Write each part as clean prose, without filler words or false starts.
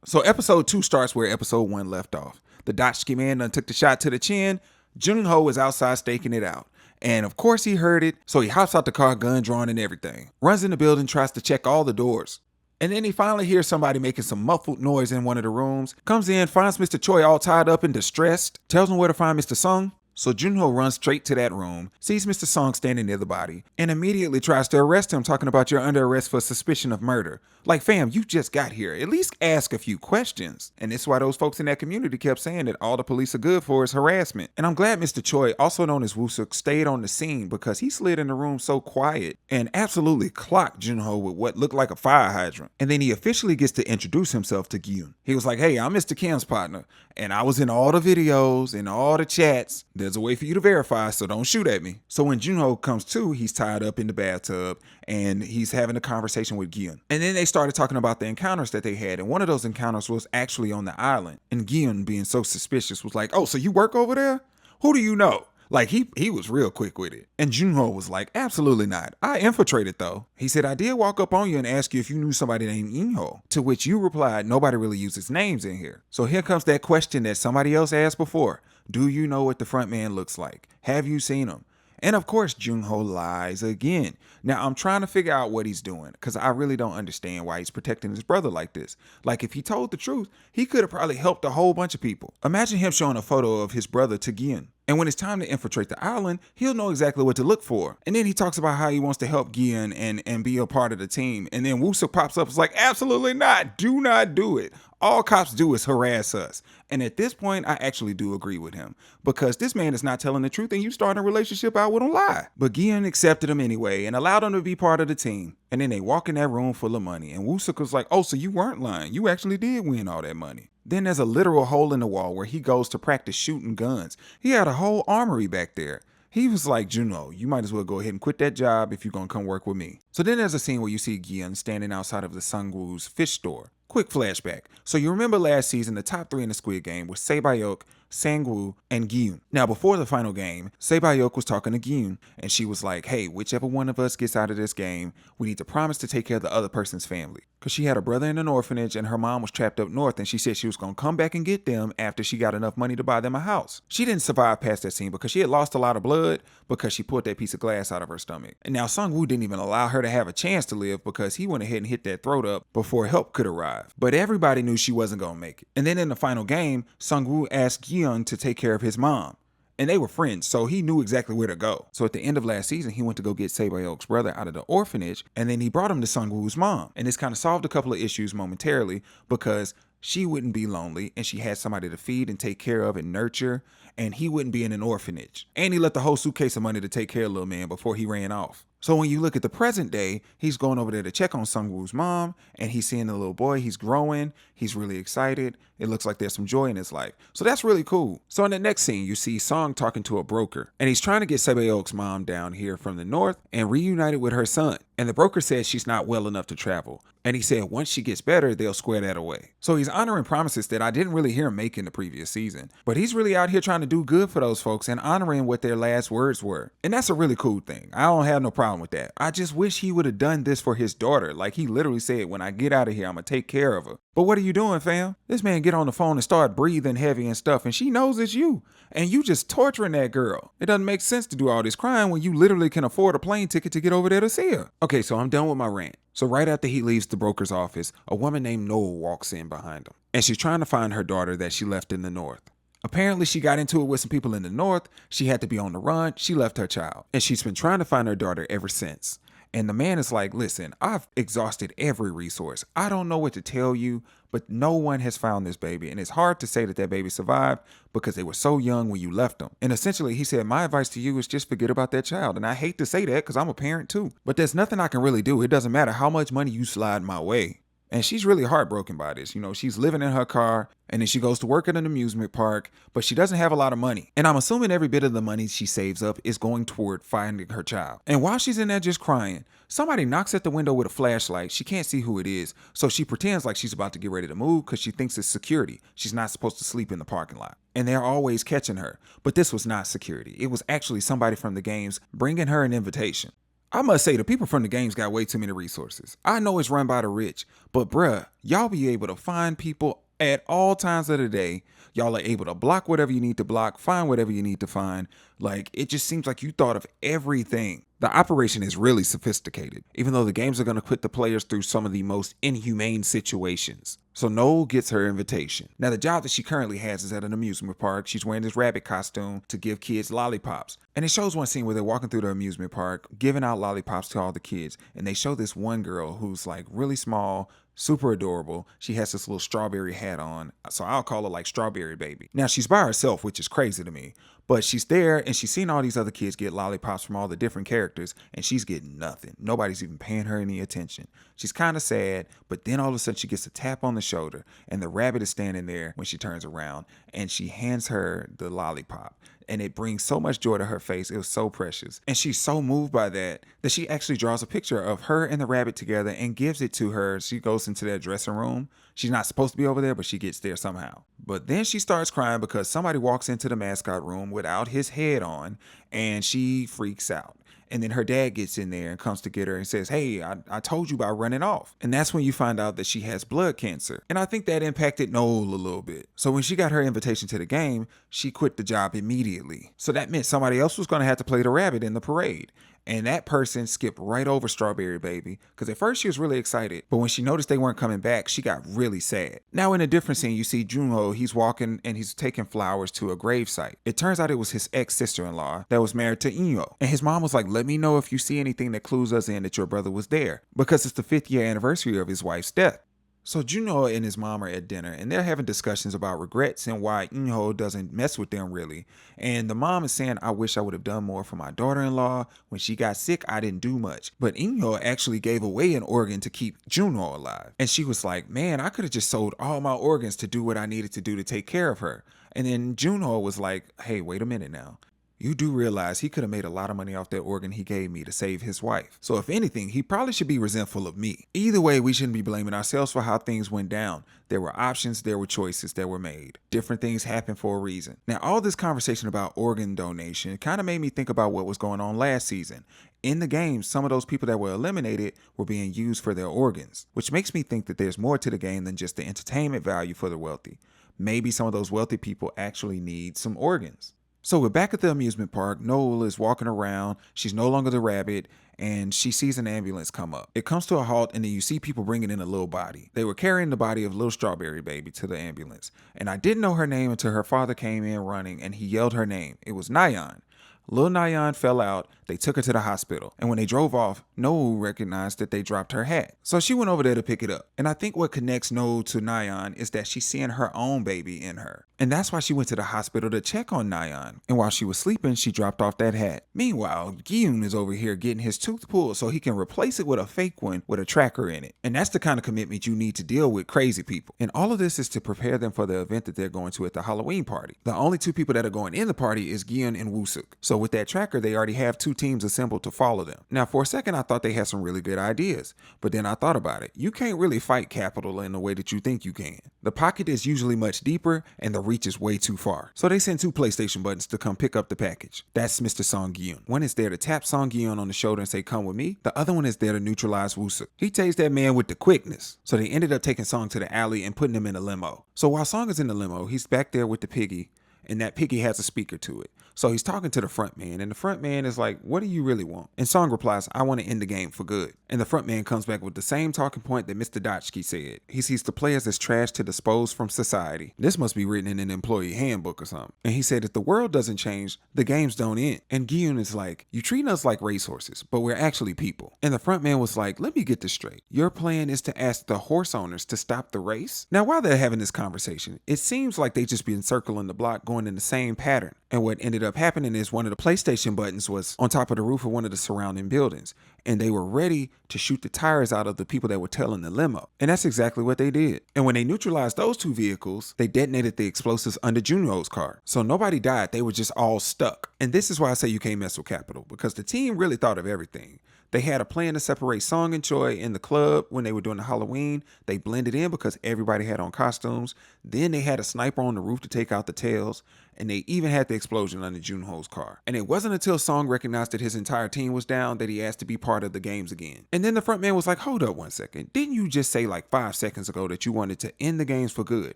So episode 2 starts where episode 1 left off. The Dotchki man done took the shot to the chin. Jung-ho is outside staking it out. And of course he heard it, so he hops out the car, gun drawn and everything. Runs in the building, tries to check all the doors. And then he finally hears somebody making some muffled noise in one of the rooms. Comes in, finds Mr. Choi all tied up and distressed. Tells him where to find Mr. Seong. So Junho runs straight to that room, sees Mr. Seong standing near the body, and immediately tries to arrest him, talking about you're under arrest for suspicion of murder. Like, fam, you just got here. At least ask a few questions. And this is why those folks in that community kept saying that all the police are good for is harassment. And I'm glad Mr. Choi, also known as Woosuk, stayed on the scene because he slid in the room so quiet and absolutely clocked Junho with what looked like a fire hydrant. And then he officially gets to introduce himself to Gyun. He was like, hey, I'm Mr. Kim's partner, and I was in all the videos and all the chats. There's a way for you to verify, so don't shoot at me. So when Junho comes to, he's tied up in the bathtub and he's having a conversation with Gyun. And then they started talking about the encounters that they had, and one of those encounters was actually on the island. And Gyun, being so suspicious, was like, oh, so you work over there? Who do you know? Like, he was real quick with it. And Junho was like, absolutely not. I infiltrated, though. He said, I did walk up on you and ask you if you knew somebody named Inho, to which you replied, nobody really uses names in here. So here comes that question that somebody else asked before. Do you know what the front man looks like? Have you seen him? And of course, Junho lies again. Now, I'm trying to figure out what he's doing because I really don't understand why he's protecting his brother like this. Like, if he told the truth, he could have probably helped a whole bunch of people. Imagine him showing a photo of his brother to Gyun. And when it's time to infiltrate the island, he'll know exactly what to look for. And then he talks about how he wants to help Gyun and be a part of the team. And then Woosuk pops up and is like, absolutely not. Do not do it. All cops do is harass us. And at this point, I actually do agree with him because this man is not telling the truth and you start a relationship out with a lie. But Gyun accepted him anyway and allowed him to be part of the team. And then they walk in that room full of money. And Woosuk was like, oh, so you weren't lying. You actually did win all that money. Then there's a literal hole in the wall where he goes to practice shooting guns. He had a whole armory back there. He was like, Juno, you might as well go ahead and quit that job if you're going to come work with me. So then there's a scene where you see Gyun standing outside of the Sungwoo's fish store. Quick flashback. So you remember last season, the top 3 in the Squid game was Sae-Bayok, Sangwoo, and Gyun. Now, before the final game, Sae-Bayok was talking to Gyun, and she was like, hey, whichever one of us gets out of this game, we need to promise to take care of the other person's family. Because she had a brother in an orphanage, and her mom was trapped up north, and she said she was going to come back and get them after she got enough money to buy them a house. She didn't survive past that scene because she had lost a lot of blood because she pulled that piece of glass out of her stomach. And now Sungwoo didn't even allow her to have a chance to live because he went ahead and hit that throat up before help could arrive. But everybody knew she wasn't going to make it. And then in the final game, Sungwoo asked Gyun to take care of his mom. And they were friends, so he knew exactly where to go. So at the end of last season, he went to go get Sae-Bayok's brother out of the orphanage, and then he brought him to Sungwoo's mom. And this kind of solved a couple of issues momentarily because she wouldn't be lonely, and she had somebody to feed and take care of and nurture, and he wouldn't be in an orphanage. And he left a whole suitcase of money to take care of little man before he ran off. So when you look at the present day, he's going over there to check on Sungwoo's mom, and he's seeing the little boy. He's growing. He's really excited. It looks like there's some joy in his life. So that's really cool. So in the next scene, you see Seong talking to a broker, and he's trying to get Sae-Bayok's mom down here from the north and reunited with her son. And the broker says she's not well enough to travel. And he said once she gets better, they'll square that away. So he's honoring promises that I didn't really hear him make in the previous season. But he's really out here trying to do good for those folks and honoring what their last words were. And that's a really cool thing. I don't have no problem with that. I just wish he would have done this for his daughter. Like he literally said, when I get out of here, I'm going to take care of her. But what are you doing, fam? This man get on the phone and start breathing heavy and stuff, and she knows it's you. And you just torturing that girl. It doesn't make sense to do all this crying when you literally can afford a plane ticket to get over there to see her. Okay, so I'm done with my rant. So right after he leaves the broker's office, a woman named Noel walks in behind him. And she's trying to find her daughter that she left in the north. Apparently, she got into it with some people in the north. She had to be on the run. She left her child. And she's been trying to find her daughter ever since. And the man is like, listen, I've exhausted every resource. I don't know what to tell you, but no one has found this baby. And it's hard to say that that baby survived because they were so young when you left them. And essentially, he said, my advice to you is just forget about that child. And I hate to say that because I'm a parent too. But there's nothing I can really do. It doesn't matter how much money you slide my way. And she's really heartbroken by this. You know, she's living in her car and then she goes to work at an amusement park, but she doesn't have a lot of money. And I'm assuming every bit of the money she saves up is going toward finding her child. And while she's in there just crying, somebody knocks at the window with a flashlight. She can't see who it is. So she pretends like she's about to get ready to move because she thinks it's security. She's not supposed to sleep in the parking lot. And they're always catching her. But this was not security. It was actually somebody from the games bringing her an invitation. I must say, the people from the games got way too many resources. I know it's run by the rich, but bruh, y'all be able to find people at all times of the day. Y'all are able to block whatever you need to block, find whatever you need to find. Like, it just seems like you thought of everything. The operation is really sophisticated, even though the games are going to put the players through some of the most inhumane situations. So Noel gets her invitation. Now, the job that she currently has is at an amusement park. She's wearing this rabbit costume to give kids lollipops. And it shows one scene where they're walking through the amusement park, giving out lollipops to all the kids. And they show this one girl who's like really small, super adorable. She has this little strawberry hat on. So I'll call her like Strawberry Baby. Now, she's by herself, which is crazy to me. But she's there and she's seen all these other kids get lollipops from all the different characters, and she's getting nothing. Nobody's even paying her any attention. She's kind of sad, but then all of a sudden she gets a tap on the shoulder, and the rabbit is standing there when she turns around, and she hands her the lollipop. And it brings so much joy to her face. It was so precious. And she's so moved by that she actually draws a picture of her and the rabbit together and gives it to her. She goes into their dressing room. She's not supposed to be over there, but she gets there somehow. But then she starts crying because somebody walks into the mascot room without his head on, and she freaks out. And then her dad gets in there and comes to get her and says, hey, I told you about running off. And that's when you find out that she has blood cancer. And I think that impacted Noel a little bit. So when she got her invitation to the game, she quit the job immediately. So that meant somebody else was going to have to play the rabbit in the parade. And that person skipped right over Strawberry Baby because at first she was really excited, but when she noticed they weren't coming back, she got really sad. Now in a different scene, you see Junho, he's walking and he's taking flowers to a gravesite. It turns out it was his ex-sister-in-law that was married to Inyo. And his mom was like, let me know if you see anything that clues us in that your brother was there, because it's the 5th year anniversary of his wife's death. So Junho and his mom are at dinner and they're having discussions about regrets and why Inho doesn't mess with them really. And the mom is saying, I wish I would have done more for my daughter-in-law. When she got sick, I didn't do much. But Inho actually gave away an organ to keep Junho alive. And she was like, man, I could have just sold all my organs to do what I needed to do to take care of her. And then Junho was like, hey, wait a minute now. You do realize he could have made a lot of money off that organ he gave me to save his wife. So if anything, he probably should be resentful of me. Either way, we shouldn't be blaming ourselves for how things went down. There were options, there were choices that were made. Different things happen for a reason. Now, all this conversation about organ donation kind of made me think about what was going on last season. In the game, some of those people that were eliminated were being used for their organs, which makes me think that there's more to the game than just the entertainment value for the wealthy. Maybe some of those wealthy people actually need some organs. So we're back at the amusement park. Noel is walking around. She's no longer the rabbit, and she sees an ambulance come up. It comes to a halt, and then you see people bringing in a little body. They were carrying the body of little Strawberry Baby to the ambulance. And I didn't know her name until her father came in running, and he yelled her name. It was Nyan. Lil Nyan fell out. They took her to the hospital. And when they drove off, Noel recognized that they dropped her hat. So she went over there to pick it up. And I think what connects Noel to Nyan is that she's seeing her own baby in her. And that's why she went to the hospital to check on Nyan. And while she was sleeping, she dropped off that hat. Meanwhile, Gyun is over here getting his tooth pulled so he can replace it with a fake one with a tracker in it. And that's the kind of commitment you need to deal with crazy people. And all of this is to prepare them for the event that they're going to at the Halloween party. The only two people that are going in the party is Gyun and Woosuk. So with that tracker, they already have 2 teams assembled to follow them. Now, for a second, I thought they had some really good ideas, but then I thought about it. You can't really fight capital in the way that you think you can. The pocket is usually much deeper and the reach is way too far. So they send 2 PlayStation buttons to come pick up the package. That's Mr. Seong. One is there to tap Seong on the shoulder and say, come with me. The other one is there to neutralize Woosuk. He tased that man with the quickness. So they ended up taking Seong to the alley and putting him in a limo. So while Seong is in the limo, he's back there with the piggy, and that piggy has a speaker to it. So he's talking to the front man, and the front man is like, what do you really want? And Seong replies, I want to end the game for good. And the front man comes back with the same talking point that Mr. Dotchke said. He sees the players as trash to dispose from society. This must be written in an employee handbook or something. And he said, if the world doesn't change, the games don't end. And Gyun is like, you treat us like racehorses, but we're actually people. And the front man was like, let me get this straight. Your plan is to ask the horse owners to stop the race? Now, while they're having this conversation, it seems like they just been circling the block going in the same pattern. And what ended up happening is one of the PlayStation buttons was on top of the roof of one of the surrounding buildings. And they were ready to shoot the tires out of the people that were tailing the limo. And that's exactly what they did. And when they neutralized those 2 vehicles, they detonated the explosives under Junho's car. So nobody died. They were just all stuck. And this is why I say you can't mess with capital, because the team really thought of everything. They had a plan to separate Song and Choi in the club when they were doing the Halloween. They blended in because everybody had on costumes. Then they had a sniper on the roof to take out the tails. And they even had the explosion under Junho's car. And it wasn't until Song recognized that his entire team was down that he asked to be part of the games again. And then the front man was like, hold up 1 second. Didn't you just say like 5 seconds ago that you wanted to end the games for good?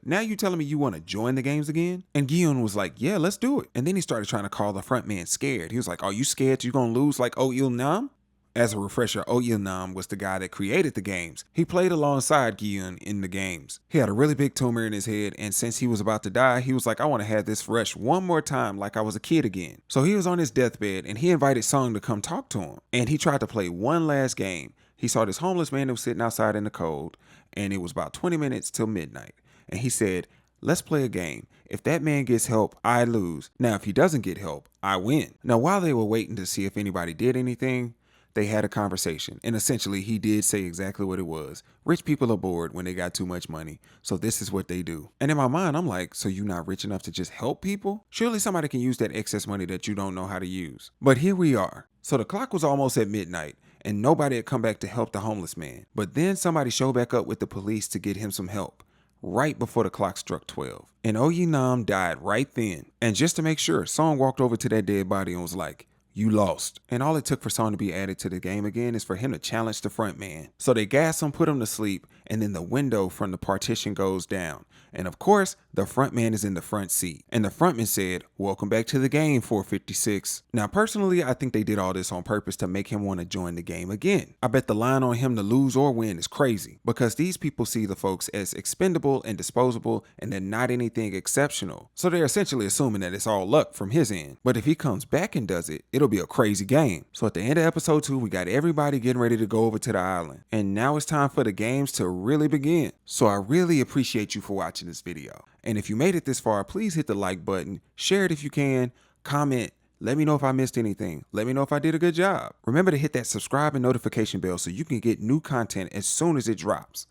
Now you telling me you want to join the games again? And Gion was like, yeah, let's do it. And then he started trying to call the front man scared. He was like, are you scared you're going to lose like Oh Il Nam? As a refresher, Oh Il Nam was the guy that created the games. He played alongside Gion in the games. He had a really big tumor in his head, and since he was about to die, he was like, I want to have this rush one more time like I was a kid again. So he was on his deathbed, and he invited Song to come talk to him. And he tried to play one last game. He saw this homeless man that was sitting outside in the cold, and it was about 20 minutes till midnight. And he said, let's play a game. If that man gets help, I lose. Now, if he doesn't get help, I win. Now, while they were waiting to see if anybody did anything, they had a conversation, and essentially he did say exactly what it was. Rich people are bored when they got too much money, so this is what they do. And in my mind, I'm like, so you not rich enough to just help people? Surely somebody can use that excess money that you don't know how to use. But here we are. So the clock was almost at midnight, and nobody had come back to help the homeless man. But then somebody showed back up with the police to get him some help, right before the clock struck 12. And Oh Ye Nam died right then. And just to make sure, Song walked over to that dead body and was like, you lost. And all it took for Song to be added to the game again is for him to challenge the front man. So they gas him, put him to sleep, and then the window from the partition goes down. And of course, the front man is in the front seat. And the frontman said, welcome back to the game, 456. Now, personally, I think they did all this on purpose to make him want to join the game again. I bet the line on him to lose or win is crazy because these people see the folks as expendable and disposable and they're not anything exceptional. So they're essentially assuming that it's all luck from his end. But if he comes back and does it, it'll be a crazy game. So at the end of episode 2, we got everybody getting ready to go over to the island. And now it's time for the games to really begin. So I really appreciate you for watching this video. And if you made it this far, please hit the like button, share it if you can, comment, let me know if I missed anything, let me know if I did a good job. Remember to hit that subscribe and notification bell so you can get new content as soon as it drops.